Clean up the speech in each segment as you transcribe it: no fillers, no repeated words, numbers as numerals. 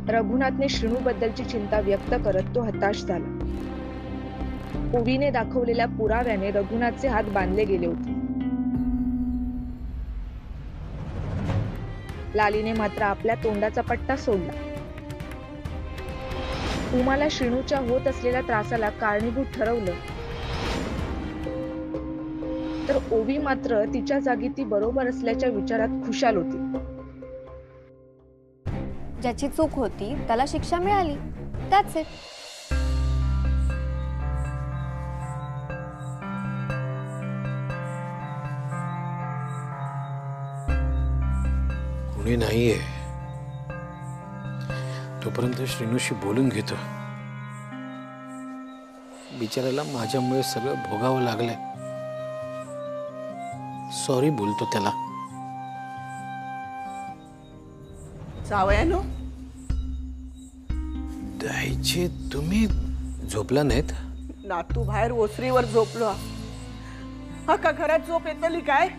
रघुनाथने श्रीनूबद्दलची चिंता व्यक्त करत तो हताश झाला. ओवीने दाखवलेल्या पुराव्याने रघुनाथचे हात बांधले गेले होते. लालीने मात्र आपल्या तोंडाचा पट्टा सोडला. उमाला श्रीनूच्या होत असलेल्या त्रासाला कारणीभूत ठरवलं तर ओवी मात्र तिच्या जागी ती बरोबर असल्याच्या विचारात खुशाल होती. ज्याची चूक होती त्याला शिक्षा मिळाली. That's it. कोणी नाहीये तोपर्यंत श्रीनूशी बोलून घेतो. बिचाराला माझ्यामुळे सगळं भोगावं लागलंय. सॉरी बोलतो त्याला. जावयानो, दाईचे तुम्ही झोपला नाहीत? नातू बाहेर ओसरीवर झोपलो. का घरात झोप येतली काय?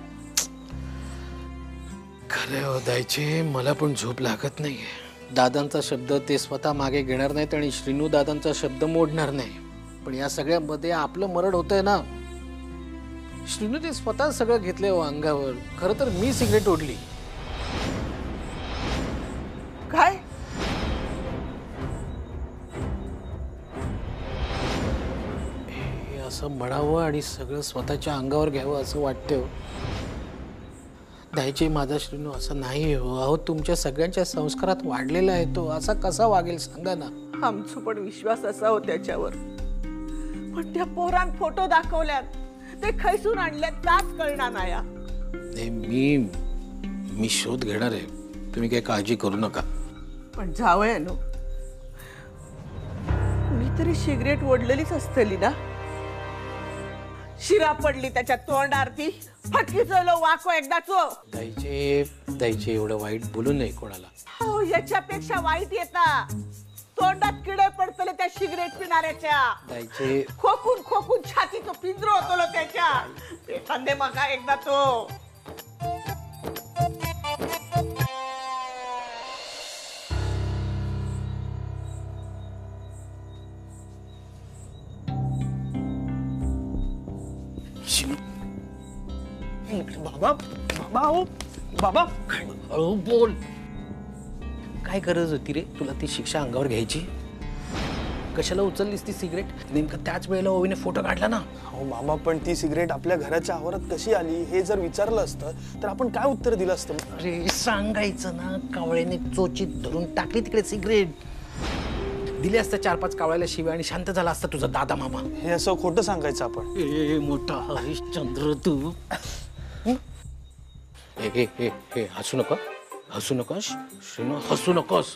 खरे हो दाईचे, मला पण झोप लागत नाहीये. दादांचा शब्द ते स्वतः मागे घेणार नाहीत आणि श्रीनू दादांचा शब्द मोडणार नाही. पण या सगळ्यामध्ये आपलं मरड होतंय ना. श्रीनू ते स्वतः सगळं घेतलंय हो अंगावर. खरं तर मी सिगरेट ओढली. काय? हे असं म्हणावं आणि सगळं स्वतःच्या अंगावर घ्यावं असं वाटतं. दाईचे, माझा श्रीनू असं नाही हो. अहो, तुमच्या सगळ्यांच्या संस्कारात वाढलेला आहे तो. असा कसा वागेल सांगा ना. आमचा पण विश्वास असा हो त्याच्यावर. पण त्या पोरान फोटो दाखवल्यात ते खैसून आणल्यात ताच कळणार नाही. मी शोध घेणार आहे. तुम्ही काही काळजी करू नका. पण जावयानो, मी तरी सिगरेट ओढलेलीच असतली ना. शिरा पडली त्याच्या तोंडारती. फटकीचं वाको एकदाचो. दाईचे एवढं वाईट बोलू नये कोणाला. हो, याच्यापेक्षा वाईट येता. तोंडात किडे पडतले त्या सिगरेट पिणाऱ्याच्या. दाईचे खोकून खोकून छातीचं पिंजर होतो त्याच्या. एखादे मका एकदा तो. बाबा बाबा हो बाबा बोल. काय गरज होती रे तुला ती शिक्षा अंगावर घ्यायची? कशाला उचललीस ती सिगरेट? नेमकं त्याच वेळेला ओवीने फोटो काढला ना. हो बाबा, पण ती सिगरेट आपल्या घराच्या आवारात कशी आली हे जर विचारलं असतं तर आपण काय उत्तर दिलं असतं? अरे सांगायचं ना. कावळ्याने चोचीत धरून टाकली तिकडे सिगरेट. दिले असतं 4-5 कावळ्याला शिव्या आणि शांत झाला असता तुझा दादा मामा. हे असं खोटं सांगायचं आपण? ए मोठा हरिश्चंद्र तू. हे हसू नका. हसू नकोस श्रीनू, हसू नकोस.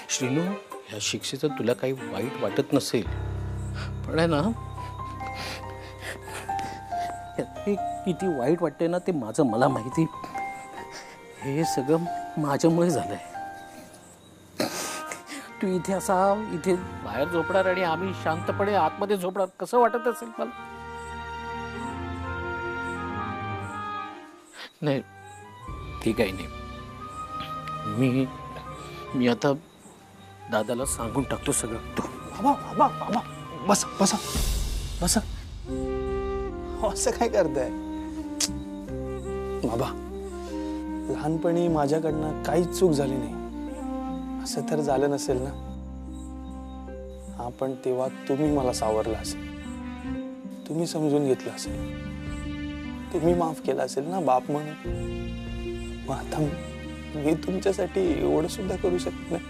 श्रीनू, ह्या शिक्षेचं तुला काही वाईट वाटत नसेल पण आहे ना, किती वाईट वाटतंय ना ते माझं मला माहिती. हे सगळं माझ्यामुळे झालंय. तू इथे बाहेर झोपणार आणि आम्ही शांतपणे आतमध्ये झोपणार. कसं वाटत असेल मला? नाही ठीक आहे. नाही मी आता दादाला सांगून टाकतो सगळं. बाबा बाबा बाबा बसा बसा बसा. असं काय करताय बाबा? लहानपणी माझ्याकडनं काहीच चूक झाली नाही असं तर झालं नसेल ना? हा, पण तेव्हा तुम्ही मला सावरलं असेल. तुम्ही समजून घेतलं असेल. तुम्ही माफ केलं असेल ना बाप म्हणून. मग आता मी तुमच्यासाठी एवढं सुद्धा करू शकत नाही.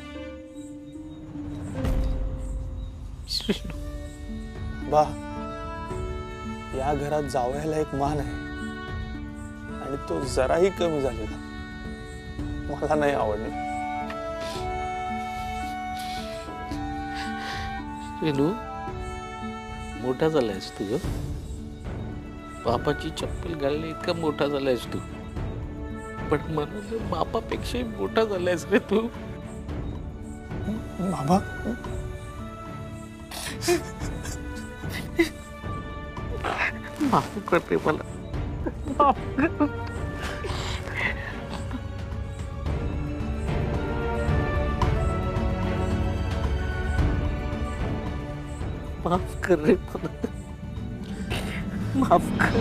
बा, या घरात जावयाला एक मान आहे आणि तो जराही कमी झालेला मला नाही आवडलं. श्रीनू, मोठा झालायस तू. बापाची चप्पल घालणे इतका मोठा झालायस तू. पण मला बापापेक्षा मोठा झालायस रे तू. बाबा, माफ करते मला. माफ कर रे मला, माफ कर.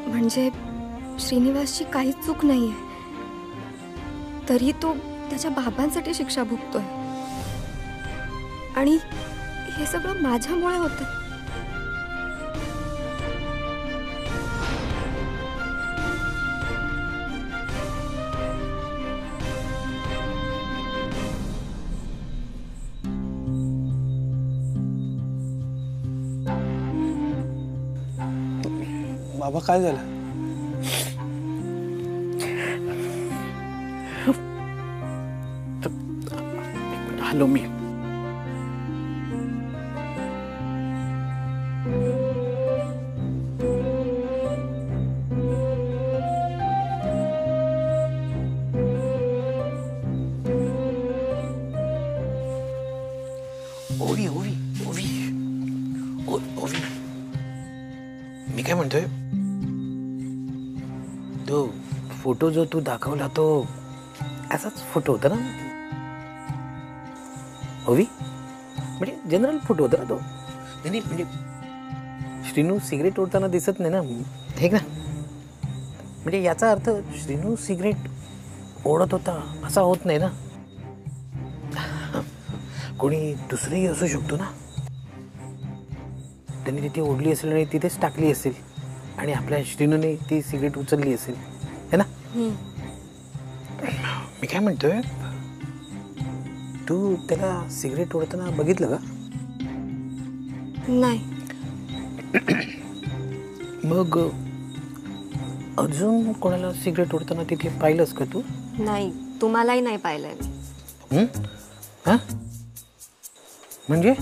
म्हणजे श्रीनिवासची काहीच चूक नाहीये, तरी तो त्याच्या बाबांसाठी शिक्षा भोगतोय. आणि हे सगळं माझ्यामुळे होतं. बाबा काय झालं? आलो मी. ओवी ओवी ओवी ओवी, मी काय म्हणतोय, तो फोटो जो तू दाखवला तो असाच फोटो होता ना ओवी? म्हणजे जनरल फोटो होता ना तो? नाही म्हणजे श्रीनू सिगरेट ओढताना दिसत नाही ना, हे ना? म्हणजे याचा अर्थ श्रीनू सिगरेट ओढत होता असा होत नाही ना? कोणी दुसरंही असू शकतो ना? त्यांनी तिथे ओढली असेल आणि तिथेच टाकली असेल आणि आपल्या श्रीनूने ती सिगरेट उचलली असेल, है ना? मी काय म्हणतोय, तू त्याला सिगरेट ओढताना बघितलं का? नाही. मग अजून कोणाला सिगरेट ओढताना तिथे पाहिलंस का तू? नाही, तुम्हालाही नाही पाहिलंय मी. हा? म्हणजे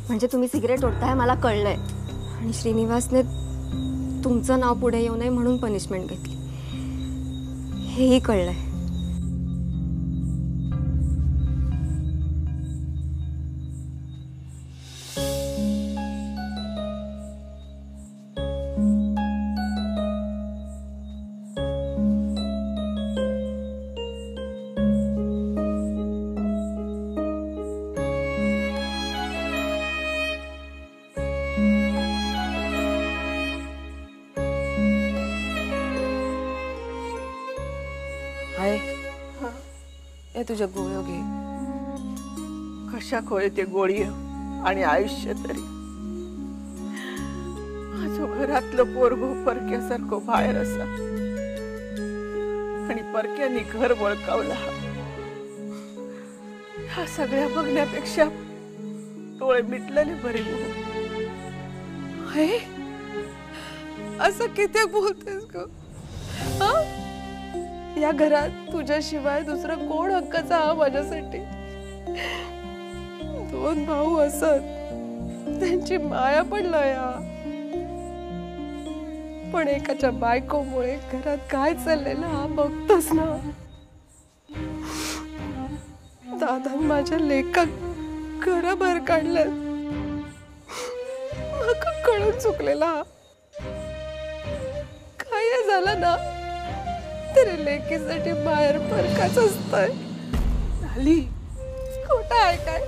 म्हणजे तुम्ही सिगरेट ओढताय मला कळलंय, आणि श्रीनिवासने तुमचं नाव पुढे येऊ नये म्हणून पनिशमेंट घेतली, हेही कळलंय. आहे हे तुझ्या गोळ्या घे. कशा खोळे ते गोळी आणि आयुष्य तरी. माझं घरातलं पोरगो परक्यासारखं बाहेर असा आणि परक्याने घर बळकावला. ह्या सगळ्या बघण्यापेक्षा डोळे मिटलेले बरे. आहे असं किती बोलतेस ग? या घरात तुझ्याशिवाय दुसरं कोण हक्काचा हा माझ्यासाठी? दोन भाऊ असत, त्यांची माया पण लया, पण एकाच्या बायकोमुळे घरात काय चाललेलं हा बघतोस ना. दादा माझ्या लेखा घराबाहेर काढल्यात, मग कळून चुकलेला हा. काय झालं ना तरी लेकीसाठी बाहेर फरकाच असतंय. झाली खोटं आहे काय?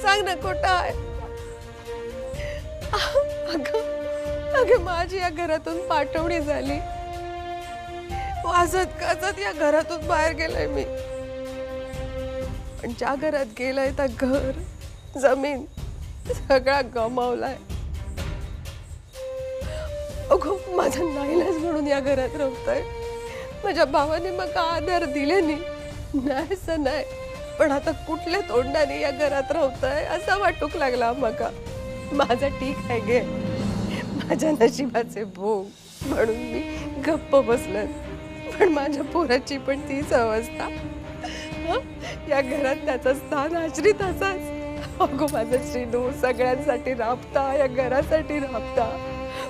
सांग ना, खोटं आहे? अगं माझी या घरातून पाठवणी झाली, वाजत गाजत या घरातून बाहेर गेलोय मी. पण ज्या घरात गेलंय त्या घर जमीन सगळा गमावलाय. अगो माझा नाईलाज म्हणून या घरात राहतोय. माझ्या भावाने मग आधार दिले नाही असं नाही, पण आता कुठल्या तोंडाने या घरात राहतोय असा वाटूक लागला. मग माझा ठीक आहे गे, माझ्या नशिबाचे भोग म्हणून मी गप्प बसले. पण माझ्या पोराची पण तीच अवस्था. या घरात त्याचं स्थान आश्रित असाच. अगो माझा श्रीनू सगळ्यांसाठी राबता, या घरासाठी राबता.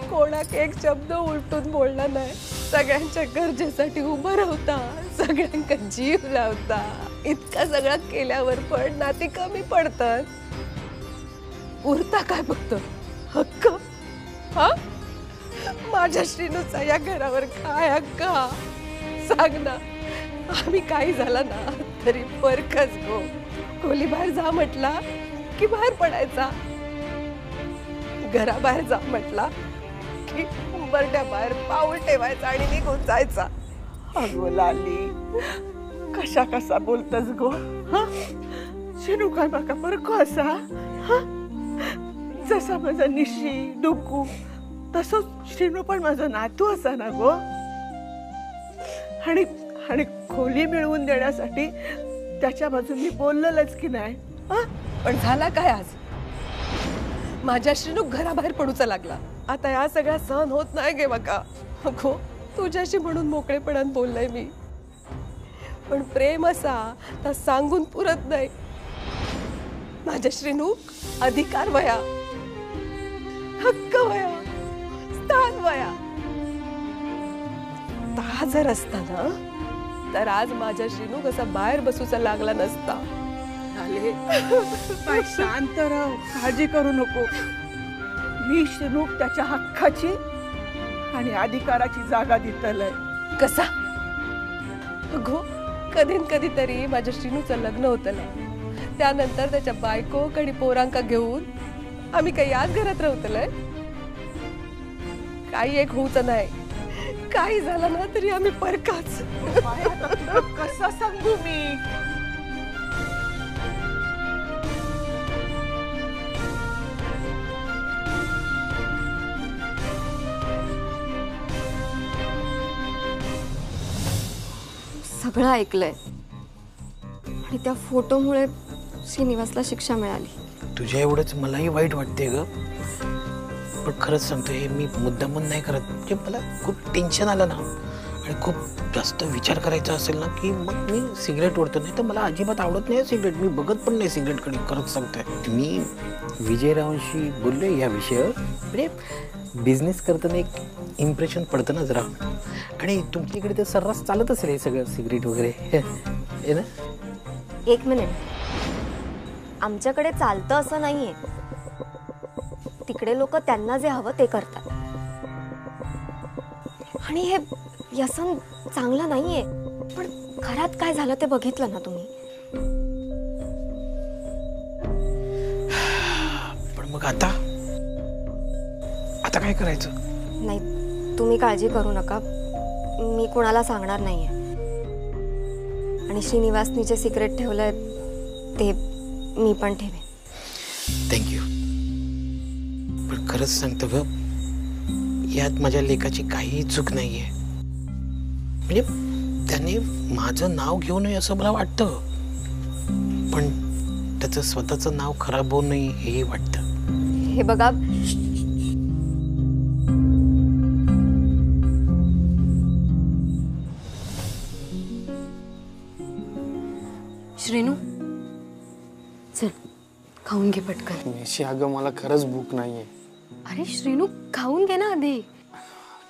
कोणाक एक शब्द उलटून बोलला नाही, सगळ्यांच्या गरजेसाठी उभं राहता, सगळ्यांका जीव लावता. इतका सगळा केल्यावर पण नाती कमी पडतात. उरता काय फक्त हक्क? हा माझ्या श्रीनूचा या घरावर काय हक्क? सांग ना, आम्ही काही झालं ना तरी परकच गो. खोली बाहेर जा म्हटला की बाहेर पडायचा, घराबाहेर जा म्हटला की उंबरट्या बाहेर पाऊल ठेवायचा आणि निघून जायचा. अगो लाली, कशा कसा बोलतस गो? हा, शिनू काय बाका परको असा? हा, जसा माझा निशी डुकू तसंच श्रीनू पण माझं नातू असा ना गो. आणि आणि खोली मिळवून देण्यासाठी त्याच्या बाजूनी बोललेलंच की नाही. हा? पण झाला काय आज? माझ्या श्रीनू घराबाहेर पडूचा लागला. आता या सगळ्या सहन होत नाही गे बका. अगो तुझ्याशी म्हणून मोकळेपणात बोललंय मी, पण प्रेम असा तर सांगून पुरत नाही. माझ्या श्रीनू अधिकार वया, हक्क वया, स्थान वया. ता जर असता ना तर आज माझ्या श्रीनू कसा बाहेर बसूचा लागला नसता. आले बाई, शांत राह, काळजी करू नको. मी श्रीनू त्याच्या हक्काची आणि अधिकाराची जागा दितलंय. कसा? अगो कधीन कधीतरी माझ्या श्रीनूचं लग्न होतलं, त्यानंतर त्याच्या बायको आणि पोरांका घेऊन आम्ही काही याच घरात राहतलंय. काही एक होऊच नाही, काही झालं ना तरी आम्ही परकाच. कसं सांगू मी? सगळं ऐकलंय आणि त्या फोटोमुळे श्रीनिवासला शिक्षा मिळाली. तुझ्या एवढंच मलाही वाईट वाटते ग, पण खरंच सांगतो हे मी मुद्दामून नाही करत. म्हणजे मला खूप टेन्शन आलं ना आणि खूप जास्त विचार करायचा असेल ना की मग मी सिगरेट ओढतो. नाही तर मला अजिबात आवडत नाही सिगरेट, मी बघत पण नाही सिगरेटकडे. खरंच सांगतोय मी विजयरावांशी बोललोय या विषयावर. म्हणजे बिझनेस करताना एक इम्प्रेशन पडतं ना जरा. आणि तुमच्या इकडे ते सर्रास चालत असेल हे सगळं सिगरेट वगैरे हे ना. एक मिनिट, आमच्याकडे चालतं असं नाहीये. तिकडे लोक त्यांना जे हवं ते करतात आणि हे व्यसन चांगलं नाहीये. पण घरात काय झालं ते बघितलं ना तुम्ही. पण मग आता काय करायचं? नाही, तुम्ही काळजी करू नका, मी कोणाला सांगणार नाहीये. आणि श्रीनिवासनी जे सिक्रेट ठेवलंय ते मी पण ठेवेन. थँक्यू. पण खरंच सांगतो ग, यात माझ्या लेकाची काहीही चूक नाहीये. म्हणजे त्याने माझं नाव घेऊ नये असं मला वाटतं, पण त्याचं स्वतःचं नाव खराब होऊ नये हेही वाटतं. हे बघा, श्रीनू चल खाऊन घे पटकन. निशी अगं मला खरंच भूक नाहीये. अरे श्रीनू खाऊन घे ना आधी.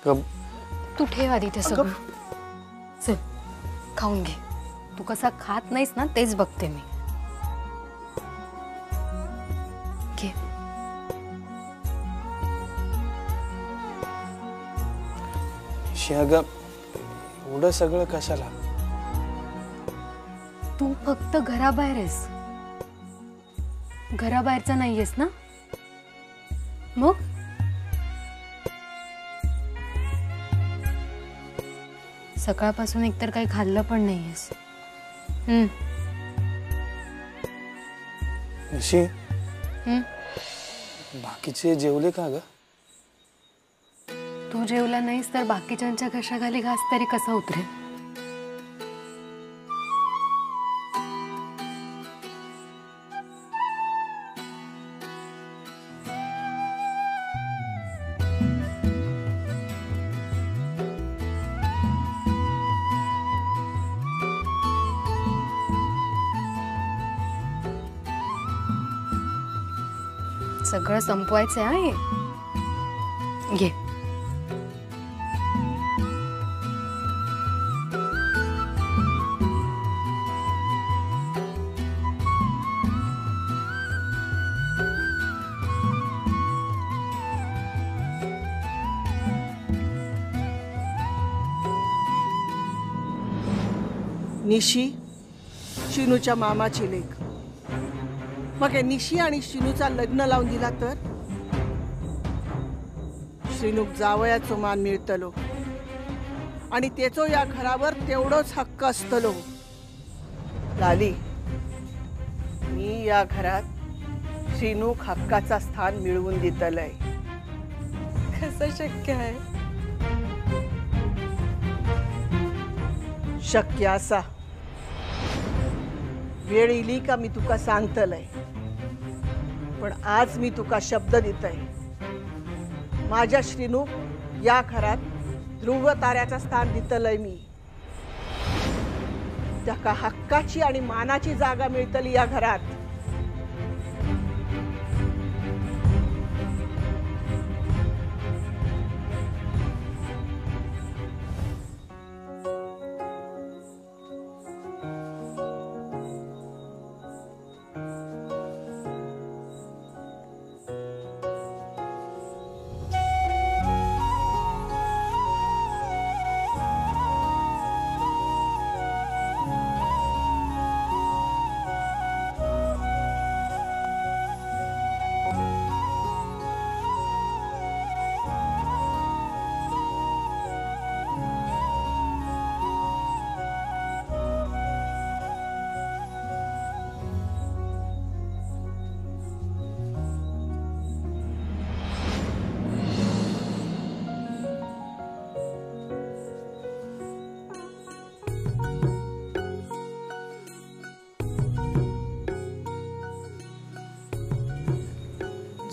तू ठेव आधी ते सगळं. चल खाऊन घे. तू कसा खात नाहीस ना तेच बघते मी. घे. निशी अगं एवढं सगळं कशाला? तू फक्त घराबाहेर आहेस, घराबाहेरचा नाहीयेस ना. मग सकाळपासून एकतर काही खाल्लं पण नाहीयेस. निशी बाकीचे जेवले का ग? तू जेवला नाहीस तर बाकीच्यांच्या घशाखाली घास तरी कसा उतरेल? सगळं संपवायचं आहे. घे. निशी शिनूच्या मामाची लेक. मग हे निशी आणि शिनूचा लग्न लावून दिला तर श्रीनूक जावयाचो मान मिळतलो आणि तेचो या घरावर तेवढोच हक्क असतलो. लाली, मी या घरात श्रीनूक हक्काचा स्थान मिळवून दितलंय. कसं शक्य आहे? शक्य असा वेळ इली का मी तुका सांगतलंय. पण आज मी तुका शब्द दितय, माझ्या श्रीनूक या घरात ध्रुव ताऱ्याचं स्थान दितलंय मी. त्याका हक्काची आणि मानाची जागा मिळतली या घरात.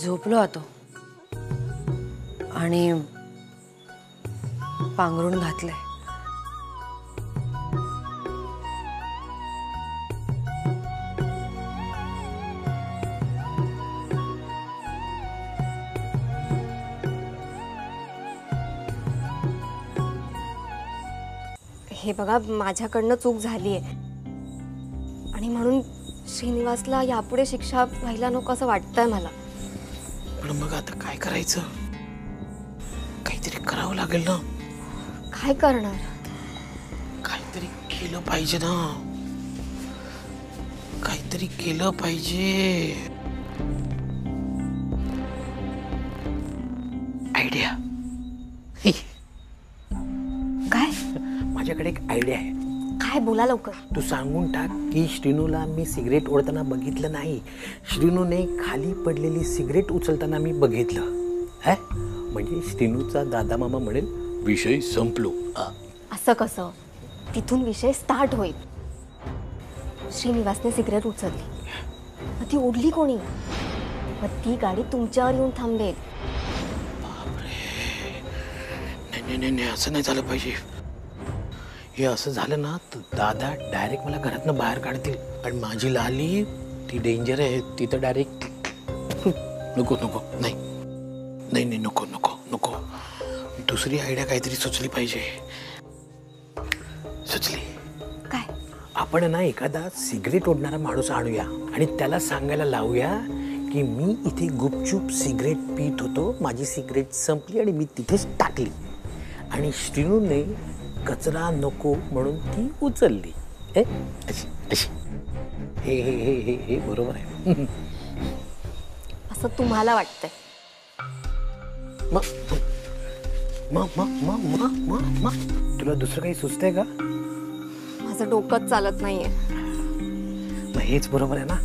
झोपलो होतो आणि पांघरून घातलंय. हे बघा, माझ्याकडनं चूक झाली आहे आणि म्हणून श्रीनिवासला यापुढे शिक्षा व्हायला नको असं वाटतंय मला. पण मग आता काय करायचं? काहीतरी करावं लागेल ना. काय करणार? काहीतरी केलं पाहिजे ना. काहीतरी केलं पाहिजे. आयडिया. काय? माझ्याकडे एक आयडिया आहे. काय? बोला लवकर. तू सांगून टाक की श्रीनूला मी सिगरेट ओढताना बघितलं नाही, श्रीनूने खाली पडलेली सिगरेट उचलताना मी बघितलं. म्हणजे श्रीनूचा दादा मामा म्हणेल विषय संपलो. असं कसं? तिथून विषय स्टार्ट होईल. श्रीनिवासने सिगरेट उचलली, मग ती ओढली कोणी? मग ती गाडी तुमच्यावर येऊन थांबेल. नाही, असं नाही झालं पाहिजे. हे असं झालं ना तर दादा डायरेक्ट मला घरातनं बाहेर काढतील आणि माझी लाली ती डेंजर आहे. ती तर डायरेक्ट नको नाही नको. दुसरी आयडिया काहीतरी सुचली पाहिजे. सुचली. काय? आपण ना एखादा सिगरेट ओढणारा माणूस आणूया आणि त्याला सांगायला लावूया की मी इथे गुपचूप सिगरेट पीत होतो, माझी सिगरेट संपली आणि मी तिथेच टाकली आणि श्रीनूने कचरा नको म्हणून ती उचलली. हे बरोबर आहे. असं तुम्हाला वाटतंय? मग तुला दुसरं काही सुचतंय का? माझं डोकंच चालत नाहीये. मग हेच बरोबर आहे ना.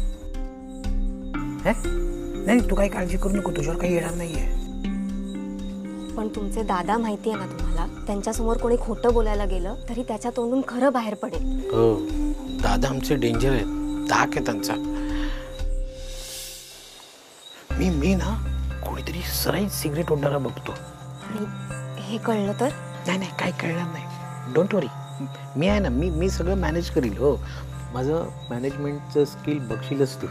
नाही, तू काही काळजी करू नको, तुझ्यावर काही येणार नाहीये. पण तुमचे दादा माहिती आहे ना तुम्हाला, त्यांच्यासमोर कोणी खोटं बोलायला गेलं तरी त्याच्या तोंडून खरं बाहेर पडेल. हो, दादा आमचे डेंजर आहेत, धाक आहे त्यांचा. मी ना कोणीतरी सराईत सिगरेट ओढणारा बघतो. आणि हे कळलं तर? नाही, काही कळणार नाही. डोंट वरी, मी आहे ना, मी सगळं मॅनेज करील. हो, माझं मॅनेजमेंटचं स्किल बघशीलच तू.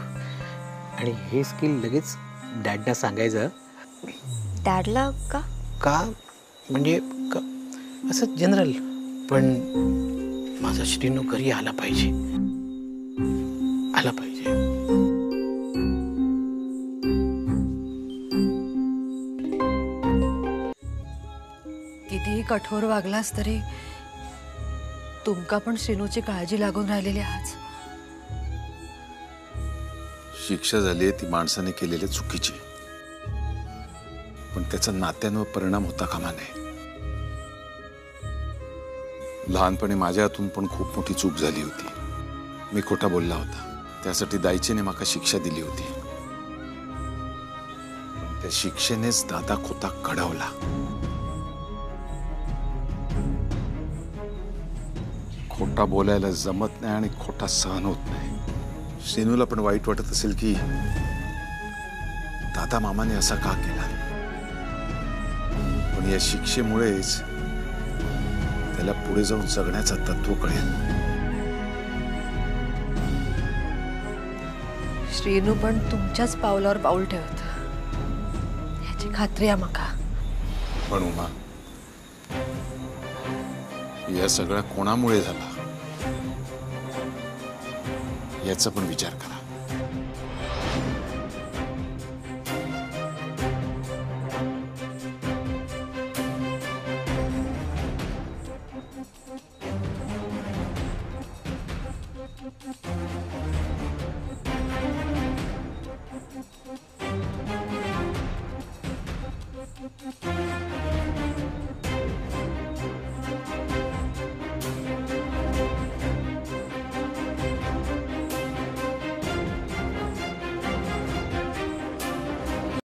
आणि हे स्किल लगेच डॅडना सांगायचं. डॅडला का? म्हणजे असं जनरल. पण माझा श्रीनू घरी आला पाहिजे. कितीही कठोर वागलास तरी तुमका पण श्रीनूची काळजी लागून राहिलेली आज. शिक्षा झाली ती माणसाने केलेली चुकीची, पण त्याचा नात्यांवर परिणाम होता कामा नये. लहानपणी माझ्या हातून पण खूप मोठी चूक झाली होती. मी खोटा बोलला होता, त्यासाठी दायचेने माका शिक्षा दिली होती. पण त्या शिक्षेनेच दादा खोटा घडवला. खोटा बोलायला जमत नाही आणि खोटा सहन होत नाही. श्रीनूला पण वाईट वाटत असेल की दादा मामाने असा का केला, पण या शिक्षेमुळेच त्याला पुढे जाऊन जगण्याचं तत्व कळेल. श्रीनू पण तुमच्याच पावलावर पाऊल ठेवत याची खात्री आहे माका. पण उमा, या सगळ्या कोणामुळे झाला याचा पण विचार करा.